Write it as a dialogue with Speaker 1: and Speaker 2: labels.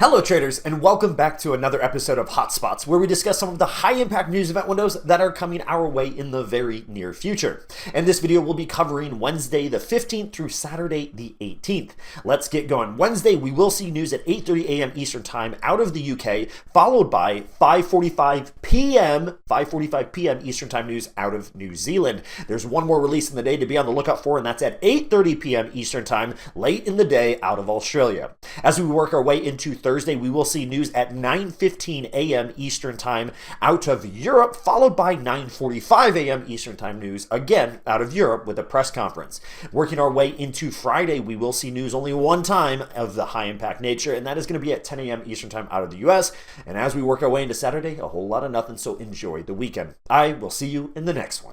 Speaker 1: Hello traders, and welcome back to another episode of Hotspots, where we discuss some of the high impact news event windows that are coming our way in the very near future. And this video will be covering Wednesday the 15th through Saturday the 18th. Let's get going. Wednesday, we will see news at 8:30 a.m. Eastern Time out of the UK, followed by 5:45 p.m. Eastern Time news out of New Zealand. There's one more release in the day to be on the lookout for, and that's at 8:30 p.m. Eastern Time, late in the day out of Australia. As we work our way into Thursday, we will see news at 9:15 a.m. Eastern Time out of Europe, followed by 9:45 a.m. Eastern Time news, again out of Europe with a press conference. Working our way into Friday, we will see news only one time of the high impact nature, and that is going to be at 10 a.m. Eastern Time out of the US. And as we work our way into Saturday, a whole lot of nothing, so enjoy the weekend. I will see you in the next one.